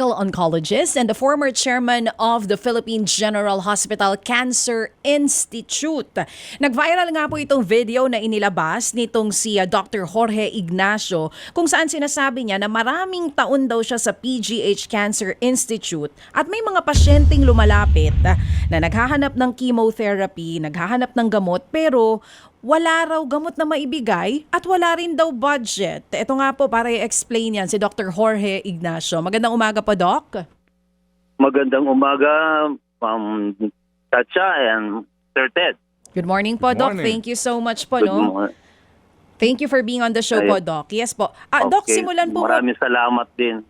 medical oncologist and the former chairman of the Philippine General Hospital Cancer Institute. Nag-viral nga po itong video na inilabas nitong si Dr. Jorge Ignacio kung saan sinasabi niya na maraming taon daw siya sa PGH Cancer Institute at may mga pasyenteng lumalapit na naghahanap ng chemotherapy, naghahanap ng gamot pero wala raw gamot na maibigay at wala rin daw budget. Ito nga po para i-explain yan si Dr. Jorge Ignacio. Magandang umaga po, Doc. Magandang umaga, Chacha and Sir Ted. Good morning po, Doc. Morning. Thank you so much po. Good No? morning. Thank you for being on the show po, Doc. Yes po. Doc, Okay, simulan po. Maraming salamat din.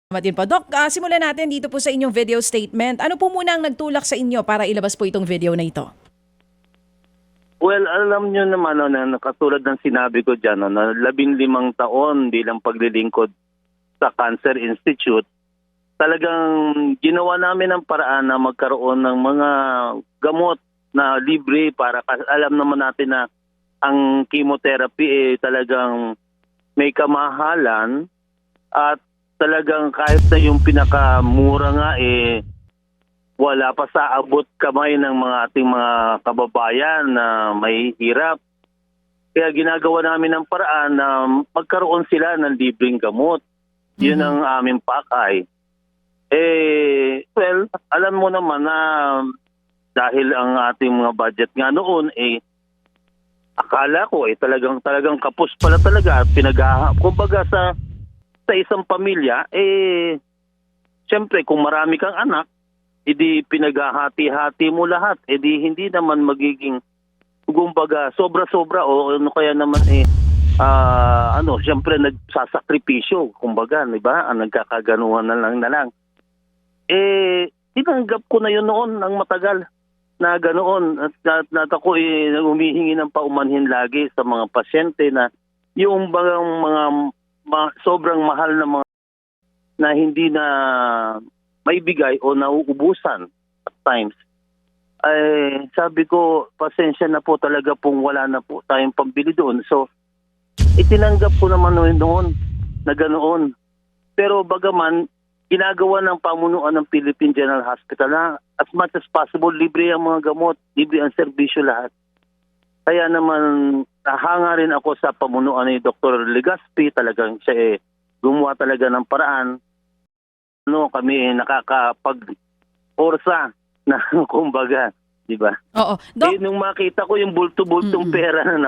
Salamat din po. Doc, simulan natin dito po sa inyong video statement. Ano po muna ang nagtulak sa inyo para ilabas po itong video na ito? Well, alam nyo naman na katulad ng sinabi ko dyan, na 15 taon bilang paglilingkod sa Cancer Institute, talagang ginawa namin ang paraan na magkaroon ng mga gamot na libre para alam naman natin na ang chemotherapy talagang may kamahalan at talagang kahit na yung pinakamura nga wala pa sa abot kamay ng mga ating mga kababayan na may hirap. Kaya ginagawa namin ang paraan na magkaroon sila ng libreng gamot. Yun ang aming pakay. Well, alam mo naman na dahil ang ating mga budget nga noon akala ko talagang kapos pala talaga. Kumbaga sa isang pamilya, siyempre kung marami kang anak, hindi pinaghahati-hati mo lahat. Hindi naman magiging kumbaga sobra-sobra o ano kaya naman siyempre nagsasakripisyo, kumbaga, di ba? Nagkakaganuhan na lang. Tinanggap ko na yun noon ng matagal na ganoon at ako humihingi ng paumanhin lagi sa mga pasyente na yung mga sobrang mahal na mga na hindi na maibigay o nauubusan at times. Sabi ko, pasensya na po talaga pong wala na po tayong pambili doon. So, itinanggap ko naman noon na ganoon. Pero bagaman, ginagawa ng pamunuan ng Philippine General Hospital na as much as possible, libre ang mga gamot, libre ang serbisyo lahat. Kaya naman, nahanga rin ako sa pamunuan ni Dr. Legazpi. Talagang siya gumawa talaga ng paraan. Kami nakakapag-orsa na kumbaga, di ba? Oo. Doc, Nung makita ko yung bulto-bultong pera na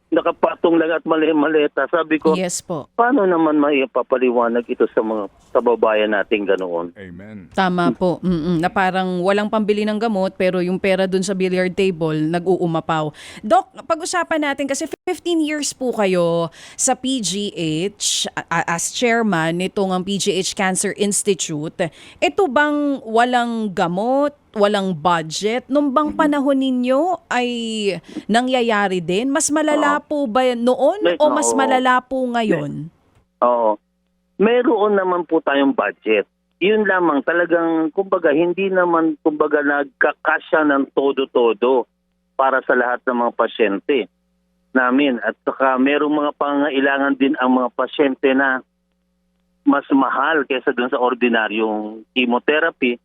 nakapatong lang at maleta, sabi ko, yes po. paano naman maipapaliwanag ito sa mga kababayan natin ganoon? Amen. Tama po. Na parang walang pambili ng gamot pero yung pera dun sa billiard table nag-uumapaw. Doc, pag-usapan natin kasi 15 years po kayo sa PGH as chairman nitong ang PGH Cancer Institute. Ito bang walang gamot, walang budget? Nung bang panahon ninyo ay nangyayari din? Mas malala po ba noon o mas malala po ngayon? Oo. Meron naman po tayong budget. Yun lamang talagang kumbaga hindi naman kumbaga nagkakasya ng todo-todo para sa lahat ng mga pasyente namin. At saka merong mga pangailangan din ang mga pasyente na mas mahal kaysa dun sa ordinaryong chemotherapy.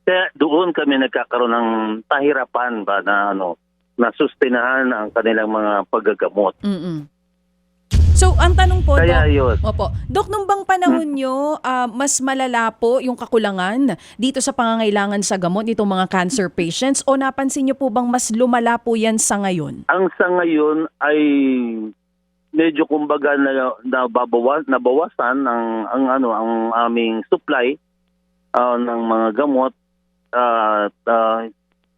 Kaya doon kami nagkakaroon ng pahirapan ba na na sustenahan ang kanilang mga paggagamot. So, ang tanong po, Kaya Doc, yun. Doc, nung bang panahon nyo, mas malala po yung kakulangan dito sa pangangailangan sa gamot nitong mga cancer patients o napansin nyo po bang mas lumala po yan sa ngayon? Ang sa ngayon ay medyo kumbaga nabawasan ang aming supply ng mga gamot.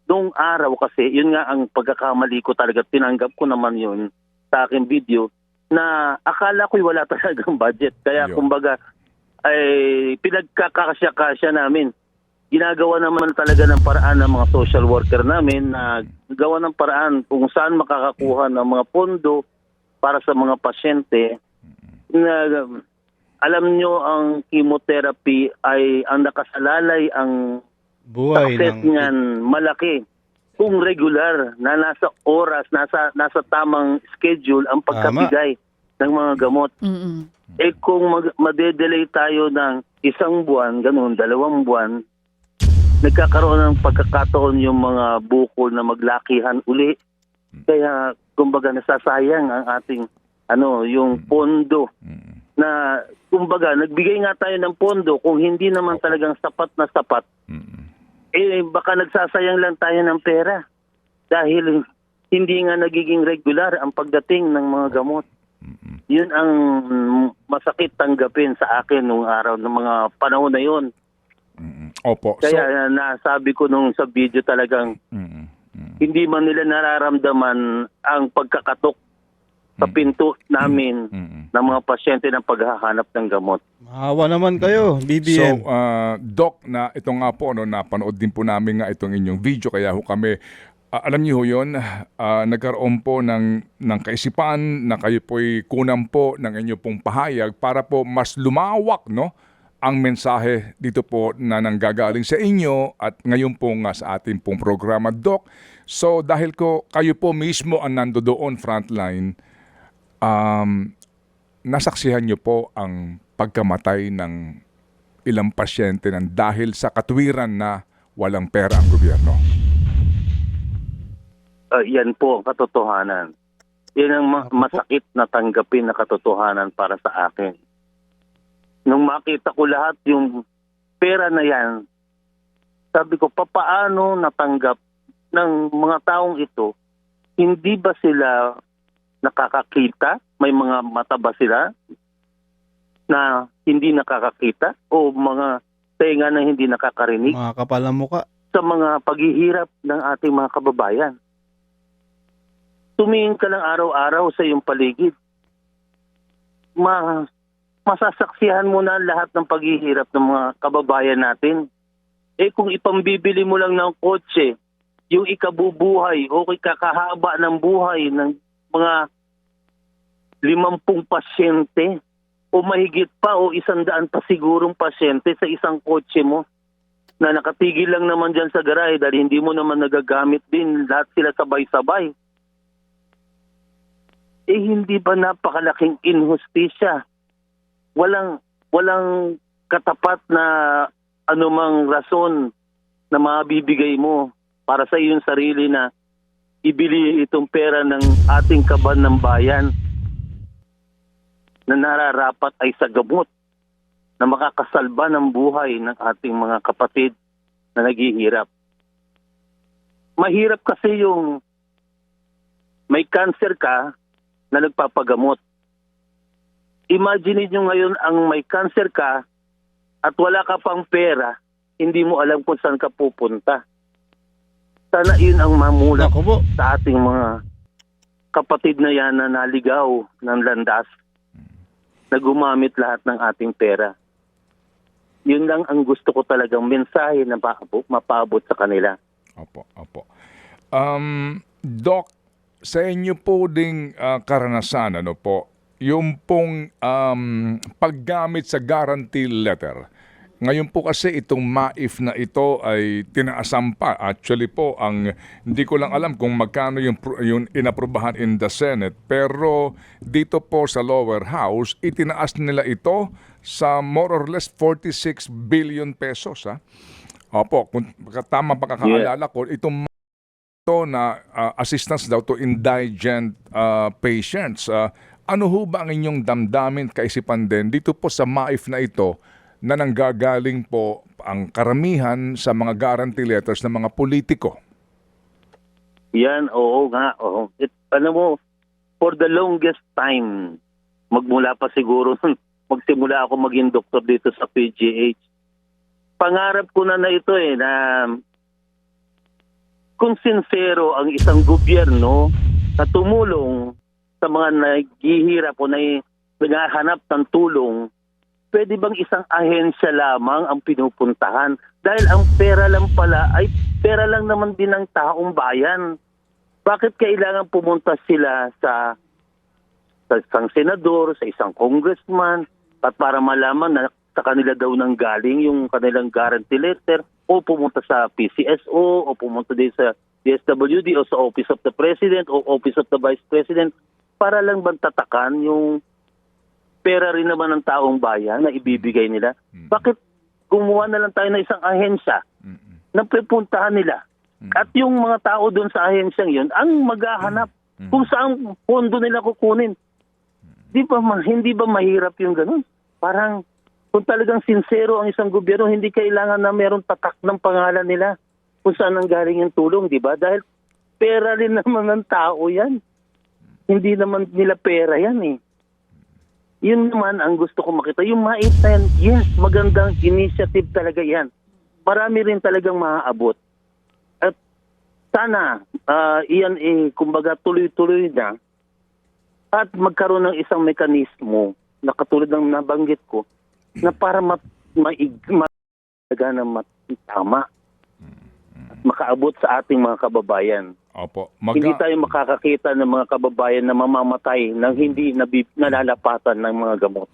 Nung araw kasi, yun nga ang pagkakamali ko talaga, tinanggap ko naman yun sa aking video, na akala ko'y wala talagang budget. Kaya kumbaga, ay pinagkakasya-kasya namin. Ginagawa naman talaga ng paraan ng mga social worker namin na gawa ng paraan kung saan makakakuha ng mga pondo para sa mga pasyente. Alam nyo, ang chemotherapy ay ang nakasalalay ang Buhay success niyan malaki. Kung regular na nasa oras, nasa tamang schedule ang pagkabigay ng mga gamot. Mm-mm. Kung madedelay tayo ng 1 buwan, ganun, 2 buwan, nagkakaroon ng pagkakataon yung mga bukol na maglakihan uli. Kaya, kumbaga, nasasayang ang ating, yung pondo na, kumbaga, nagbigay nga tayo ng pondo kung hindi naman talagang sapat na sapat, baka nagsasayang lang tayo ng pera dahil hindi nga nagiging regular ang pagdating ng mga gamot. Yun ang masakit tanggapin sa akin nung araw, ng mga panahon na yun. Opo. Kaya nasabi ko nung sa video talagang hindi man nila nararamdaman ang pagkakatok sa pinto namin ng mga pasyente ng paghahanap ng gamot. Maawa naman kayo, BBM. So, Doc, na ito nga po, napanood din po namin nga itong inyong video, kaya ho kami, alam niyo ho yun, nagkaroon po ng kaisipan na kayo po'y kunang po ng inyo pong pahayag para po mas lumawak, ang mensahe dito po na nanggagaling sa inyo at ngayon po nga sa ating pong programa, Doc. So, dahil kayo po mismo ang nandoon frontline, nasaksihan niyo po ang pagkamatay ng ilang pasyente ng dahil sa katwiran na walang pera ang gobyerno. Yan po ang katotohanan. Yan ang masakit na tanggapin na katotohanan para sa akin. Nung makita ko lahat yung pera na yan, sabi ko, papaano natanggap ng mga taong ito? Hindi ba sila nakakakita? May mga mata ba sila na hindi nakakakita? O mga tenga na hindi nakakarinig? Mga kapal ng muka. Sa mga paghihirap ng ating mga kababayan. Tumingin ka lang araw-araw sa iyong paligid. Masasaksihan mo na lahat ng paghihirap ng mga kababayan natin. Kung ipambibili mo lang ng kotse, yung ikabubuhay o ikakahaba ng buhay ng mga 50 pasyente o mahigit pa o 100 pa sigurong pasyente sa isang kotse mo na nakatigil lang naman dyan sa garahe dahil hindi mo naman nagagamit din, lahat sila sabay-sabay. Hindi ba napakalaking inhustisya? Walang katapat na anumang rason na mabibigay mo para sa iyong sarili na ibili itong pera ng ating kaban ng bayan na nararapat ay sa gamot na makakasalba ng buhay ng ating mga kapatid na naghihirap. Mahirap kasi yung may cancer ka na nagpapagamot. Imagine niyo ngayon ang may cancer ka at wala ka pang pera, hindi mo alam kung saan ka pupunta. Sana yun ang mamulak sa ating mga kapatid na yan na naligaw ng landas na gumamit lahat ng ating pera. Yun lang ang gusto ko talagang mensahe na mapaabot sa kanila. Opo. Doc, sa inyo po ding karanasan, yung pong paggamit sa guarantee letter. Ngayon po kasi itong MAIF na ito ay tinaasan pa. Actually po, hindi ko lang alam kung magkano yung inaprubahan in the Senate. Pero dito po sa lower house, itinaas nila ito sa more or less 46 billion pesos. Opo, kung tama pagkakaalala ko, itong na assistance daw to indigent patients. Ano ho ba ang inyong damdamin, kaisipan din dito po sa MAIF na ito na nanggagaling po ang karamihan sa mga guarantee letters ng mga politiko? Yan, oo nga. Oo. Alam mo, for the longest time, magmula pa siguro, magsimula ako maging doktor dito sa PGH. Pangarap ko na ito na kung sincero ang isang gobyerno na tumulong sa mga naghihirap o naghahanap ng tulong, pwede bang isang ahensya lamang ang pinupuntahan? Dahil ang pera lang pala ay pera lang naman din ng taong bayan. Bakit kailangan pumunta sila sa isang senador, sa isang congressman, at para malaman na sa kanila daw nang galing yung kanilang guarantee letter, o pumunta sa PCSO, o pumunta din sa DSWD, o sa Office of the President, o Office of the Vice President, para lang bang tatakan yung pera rin naman ng taong bayan na ibibigay nila. Bakit gumawa na lang tayo ng isang ahensya na pupuntahan nila? At yung mga tao doon sa ahensyang yun, ang maghahanap kung saan pondo nila kukunin. Hindi ba mahirap yung ganun? Parang kung talagang sincero ang isang gobyerno, hindi kailangan na meron tatak ng pangalan nila kung saan ang galing yung tulong, di ba? Dahil pera rin naman ng tao yan. Hindi naman nila pera yan eh. Yun naman ang gusto ko makita. Yung MAIF na yan, yes, magandang initiative talaga yan. Marami rin talagang maaabot. At sana, iyan kumbaga tuloy-tuloy na at magkaroon ng isang mekanismo na katulad ng nabanggit ko na para tama at makaabot sa ating mga kababayan. Opo. Hindi tayo makakakita ng mga kababayan na mamamatay nang hindi nalalapatan ng mga gamot.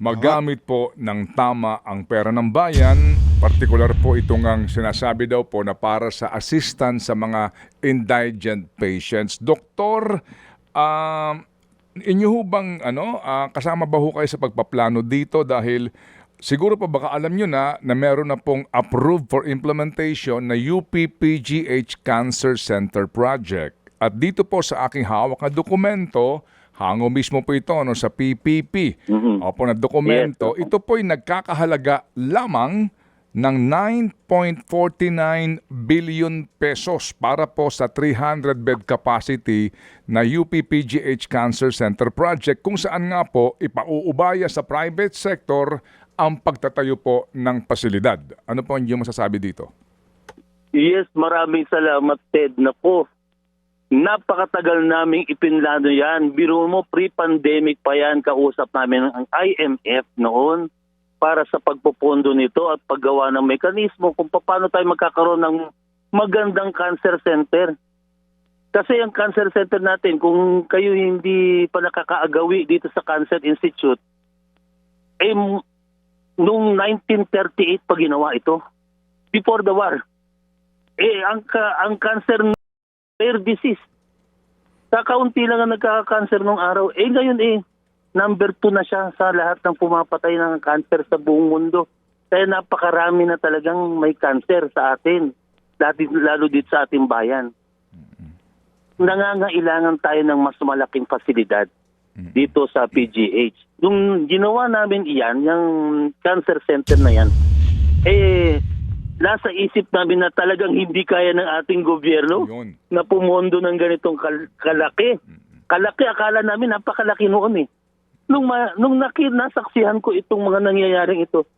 Magamit po ng tama ang pera ng bayan, partikular po itong ang sinasabi daw po na para sa assistance sa mga indigent patients. Doktor, inyo ho bang kasama ba ho kayo sa pagpaplano dito dahil siguro pa baka alam nyo na meron na pong approved for implementation na UPPGH Cancer Center Project. At dito po sa aking hawak na dokumento, hango mismo po ito sa PPP. Opo na dokumento, Yes. ito po'y nagkakahalaga lamang ng 9.49 billion pesos para po sa 300-bed capacity na UPPGH Cancer Center Project kung saan nga po ipauubaya sa private sector ang pagtatayo po ng pasilidad. Ano po ang iyong masasabi dito? Yes, maraming salamat, Ted. Naku, napakatagal naming ipinlano yan. Biro mo, pre-pandemic pa yan, kausap namin ang IMF noon para sa pagpupondo nito at paggawa ng mekanismo kung paano tayo magkakaroon ng magandang cancer center. Kasi ang cancer center natin, kung kayo hindi pa nakakaagawi dito sa Cancer Institute, noong 1938 pa ginawa ito. Before the war. Ang cancer rare disease. Kakaunti lang ang nagkaka-cancer nung araw. Ngayon number 2 na siya sa lahat ng pumapatay ng cancer sa buong mundo. Kaya napakarami na talagang may cancer sa atin. Lalo dito sa ating bayan. Nangangailangan tayo ng mas malaking pasilidad dito sa PGH. Nung ginawa namin iyan, yung cancer center na yan, nasa isip namin na talagang hindi kaya ng ating gobyerno Yun. na pumondo ng ganitong kalaki. Kalaki, akala namin napakalaki noon eh. Nung nasaksihan ko itong mga nangyayaring ito,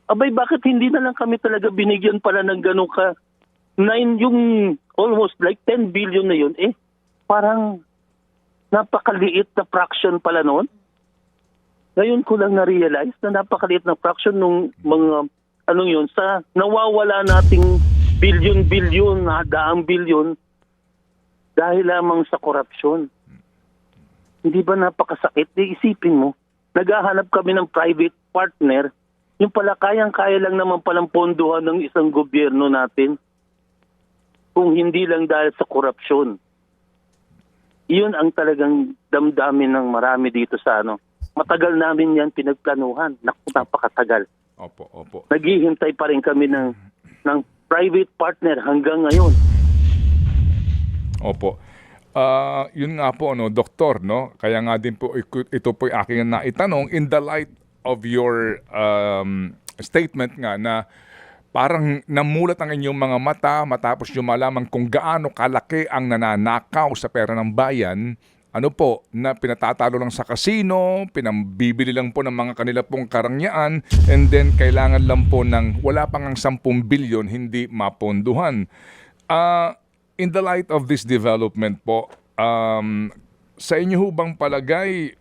abay bakit hindi na lang kami talaga binigyan pala ng ganong yung almost like 10 billion na yun, parang napakaliit na fraction pala noon. Ngayon ko lang na-realize na napakaliit na fraction nung mga sa nawawala nating bilyon-bilyon, daang bilyon dahil lamang sa korupsyon. Hindi ba napakasakit? Isipin mo, naghahanap kami ng private partner, yung pala kayang-kaya lang naman palang pondohan ng isang gobyerno natin kung hindi lang dahil sa korupsyon. Iyon ang talagang damdamin ng marami dito sa Matagal namin yan pinagplanuhan. Napakatagal. Opo. Naghihintay pa rin kami ng private partner hanggang ngayon. Opo. Yun nga po, doktor, Kaya nga din po, ito po aking naitanong in the light of your statement nga na parang namulat ang inyong mga mata matapos nyo malaman kung gaano kalaki ang nananakaw sa pera ng bayan, na pinatatalo lang sa kasino, pinambibili lang po ng mga kanila pong karangyaan, and then kailangan lang po ng wala pang 10 bilyon hindi maponduhan. In the light of this development po, sa inyo bang palagay,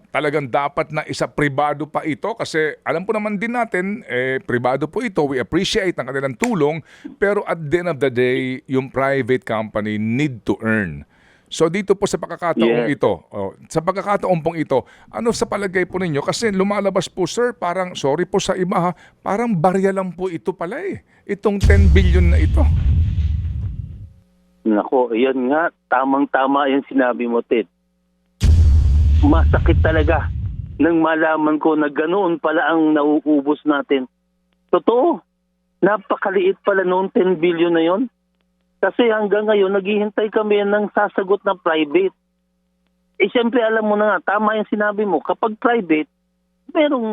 talagang dapat na isa pribado pa ito? Kasi alam po naman din natin, pribado po ito, we appreciate ang kanilang tulong, pero at the end of the day, yung private company need to earn. So dito po sa pagkakataong ito, sa pagkakataong pong ito, ano sa palagay po ninyo? Kasi lumalabas po, sir, parang, sorry po sa iba parang barya lang po ito pala itong 10 billion na ito. Nako, yan nga, tamang-tama yung sinabi mo, Ted. masakit talaga nang malaman ko na ganoon pala ang nauubos natin. Totoo, napakaliit pala noong 10 billion na yon. Kasi hanggang ngayon, naghihintay kami ng sasagot na private. Eh siyempre alam mo na nga, tama yung sinabi mo, kapag private, merong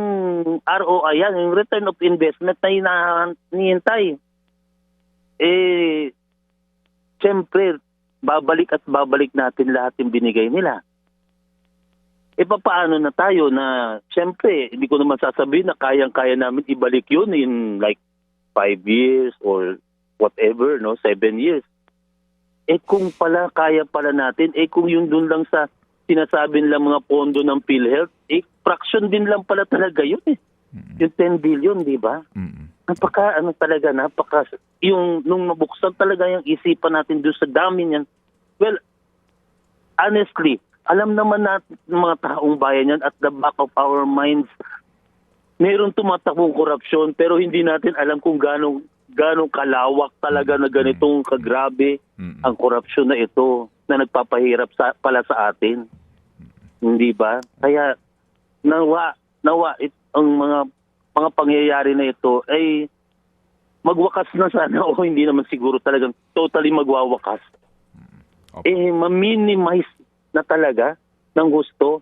ROI yan, yung return of investment na hinihintay. Eh, siyempre, babalik at babalik natin lahat yung binigay nila. E paano na tayo na, siyempre, hindi ko naman sasabihin na kayang-kaya namin ibalik yun in like 5 years or whatever, no, 7 years. Eh kung pala, kaya pala natin, eh kung yun dun lang sa sinasabi nilang mga pondo ng PhilHealth, eh fraction din lang pala talaga yun eh. Yung 10 billion, di ba? Yung nung mabuksan talaga yung isipan natin doon sa dami niyan, well, honestly, alam naman natin ng mga taong bayan yan at the back of our minds, mayroon tumatakbong korupsyon pero hindi natin alam kung gano'ng kalawak talaga na ganitong kagrabe ang korupsyon na ito na nagpapahirap pala sa atin. Hindi ba? Kaya nawa ang mga pangyayari na ito ay magwakas na sana o hindi naman siguro talagang totally magwawakas. Okay. Ma-minimize na talaga ng gusto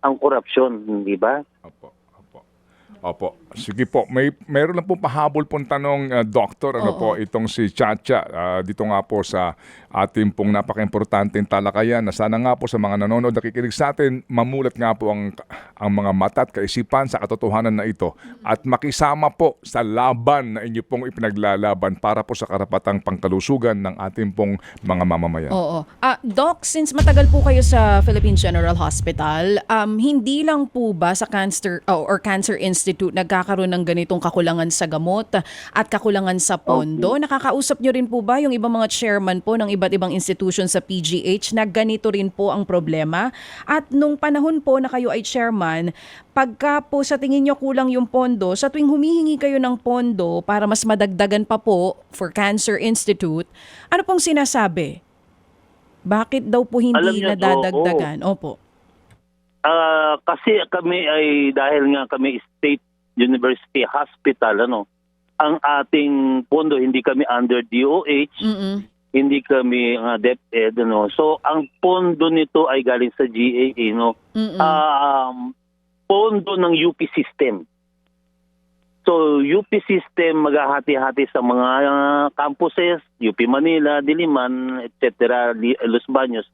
ang korupsyon, hindi ba? Opo. Sige po. Meron lang po pahabol pong tanong, Doctor. Po, itong si Chacha. Dito nga po sa ating pong napaka-importanteng talakayan na sana nga po sa mga nanonood nakikinig sa atin, mamulat nga po ang mga mata at kaisipan sa katotohanan na ito at makisama po sa laban na inyo pong ipinaglalaban para po sa karapatang pangkalusugan ng ating pong mga mamamayan. Oo. Doc, since matagal po kayo sa Philippine General Hospital, hindi lang po ba sa Cancer Institute nagkakaroon ng ganitong kakulangan sa gamot at kakulangan sa pondo? Okay. Nakakausap nyo rin po ba yung ibang mga chairman po ng iba't ibang institution sa PGH na ganito rin po ang problema? At nung panahon po na kayo ay chairman, pagka po sa tingin nyo kulang yung pondo, sa tuwing humihingi kayo ng pondo para mas madagdagan pa po for Cancer Institute, ano pong sinasabi? Bakit daw po hindi nadadagdagan? Opo. Kasi kami ay dahil nga kami State University Hospital, ang ating pondo hindi kami under DOH, hindi kami DepEd, So ang pondo nito ay galing sa GAA, pondo ng UP system. So UP system maghahati-hati sa mga campuses, UP Manila, Diliman, etc., Los Baños.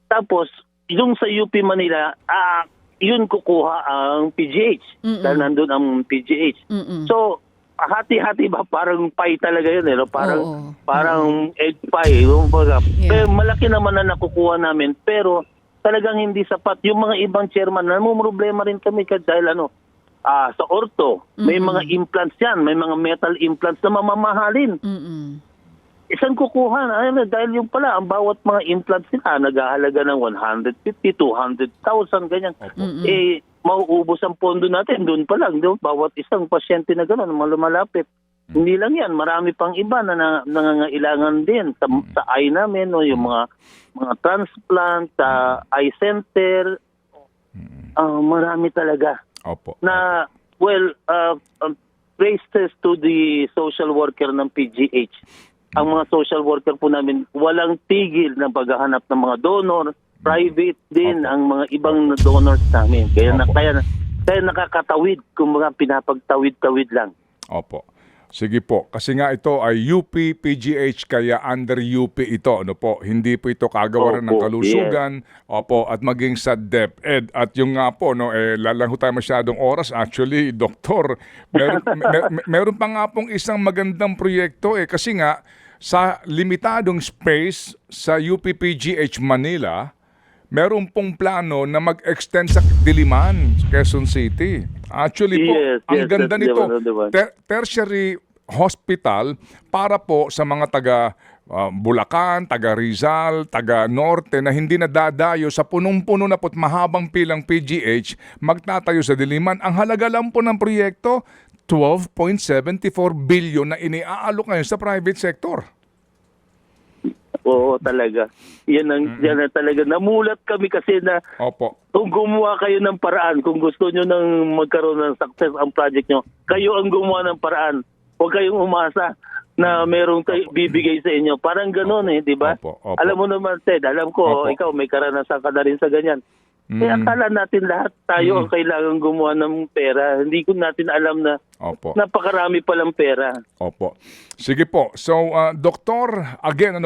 Tapos yung sa UP Manila, yun kukuha ang PGH. Dahil nandun ang PGH. So, hati-hati ba? Parang pie talaga yun. Parang egg pie. Pero malaki naman na nakukuha namin. Pero talagang hindi sapat. Yung mga ibang chairman, namumroblema rin kami dahil sa ortho, may mga implants yan. May mga metal implants na mamamahalin. Isang kukuha dahil yung pala ang bawat mga implants nila naghahalaga ng 150, 200,000 ganyan. Mauubos ang pondo natin doon pa lang, bawat isang pasyente na gano'n lumalapit. Hindi lang yan, marami pang iba na nangangailangan din sa eye namin, yung mga transplant, sa eye center. Marami talaga. Opo. Na praises to the social worker ng PGH. Ang mga social worker po namin, walang tigil ng paghahanap ng mga donor, private din ang mga ibang donors namin. Kaya nakakatawid, kumbaga pinapagtawid-tawid lang. Opo. Sige po. Kasi nga ito ay UP, PGH, kaya under UP ito. Hindi po ito kagawaran ng kalusugan. Yes. Opo. At maging sa DepEd. At yung nga po, lalang tayo masyadong oras. Actually, Doktor, meron pa nga pong isang magandang proyekto kasi nga, sa limitadong space sa UP-PGH Manila, meron pong plano na mag-extend sa Diliman, Quezon City. Actually po, ang ganda nito, tertiary hospital para po sa mga taga Bulacan, taga Rizal, taga Norte na hindi nadadayo sa punong-puno na po't mahabang pilang PGH, magtatayo sa Diliman. Ang halaga lang po ng proyekto, 12.74 billion na iniaalok ngayon sa private sector. Oo, talaga. Yan talaga. Namulat kami kasi na kung gumawa kayo ng paraan, kung gusto nyo nang magkaroon ng success ang project nyo, kayo ang gumawa ng paraan. Huwag kayong umasa na merong bibigay sa inyo. Parang gano'n di ba? Opo, opo. Alam mo naman, Ted, alam ko, Opo. ikaw may karanasan ka na rin sa ganyan. Kaya akala natin lahat tayo ang kailangan gumawa ng pera. Hindi ko natin alam na Opo. napakarami palang pera. Opo. Sige po. So, Doktor, again,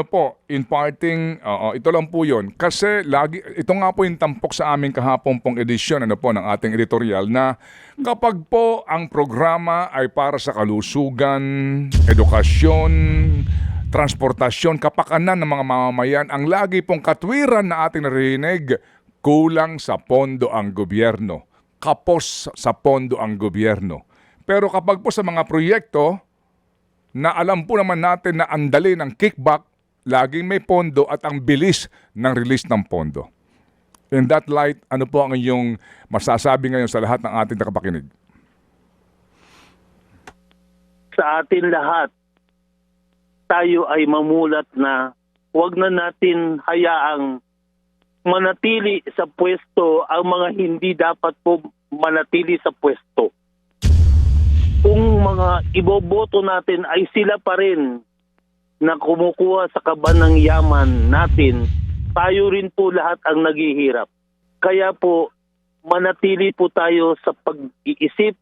imparting, ito lang po yun. Kasi ito nga po yung tampok sa aming kahapon pong edisyon ng ating editorial na kapag po ang programa ay para sa kalusugan, edukasyon, transportasyon, kapakanan ng mga mamamayan, ang lagi pong katwiran na ating narinig, kulang sa pondo ang gobyerno. Kapos sa pondo ang gobyerno. Pero kapag po sa mga proyekto na alam po naman natin na andali ng kickback, laging may pondo at ang bilis ng release ng pondo. In that light, ano po ang inyong masasabi ngayon sa lahat ng ating nakapakinig? Sa atin lahat, tayo ay mamulat na huwag na natin hayaang manatili sa pwesto ang mga hindi dapat po manatili sa pwesto. Kung mga iboboto natin ay sila pa rin na kumukuha sa kaban ng yaman natin, tayo rin po lahat ang naghihirap. Kaya po, manatili po tayo sa pag-iisip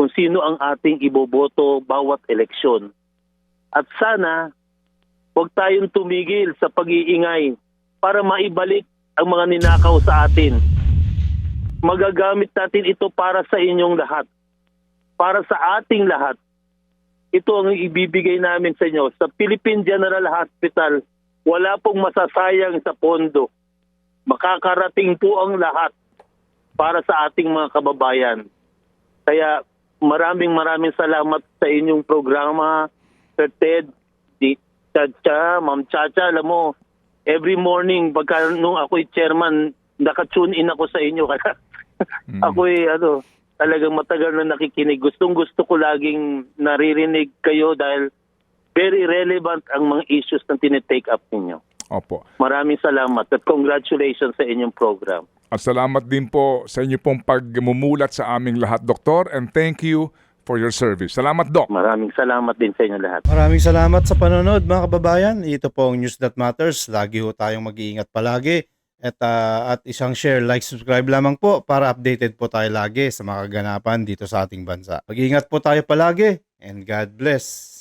kung sino ang ating iboboto bawat eleksyon. At sana, huwag tayong tumigil sa pag-iingay para maibalik ang mga ninakaw sa atin. Magagamit natin ito para sa inyong lahat. Para sa ating lahat. Ito ang ibibigay namin sa inyo. Sa Philippine General Hospital, wala pong masasayang sa pondo. Makakarating po ang lahat para sa ating mga kababayan. Kaya maraming salamat sa inyong programa, Sir Ted, Chacha, Ma'am Chacha, alam mo, every morning, nung ako'y chairman, naka-tune in ako sa inyo. Kaya ako'y talagang matagal na nakikinig. Gustong-gusto ko laging naririnig kayo dahil very relevant ang mga issues na tinitake up ninyo. Opo. Maraming salamat at congratulations sa inyong program. At salamat din po sa inyo pong pagmumulat sa aming lahat, Doktor, and thank you for your service. Salamat, Doc. Maraming salamat din sa inyo lahat. Maraming salamat sa panonood mga kababayan. Ito po ang News That Matters. Lagi ho tayong mag-iingat palagi. At isang share, like, subscribe lamang po para updated po tayo lagi sa mga kaganapan dito sa ating bansa. Mag-iingat po tayo palagi and God bless.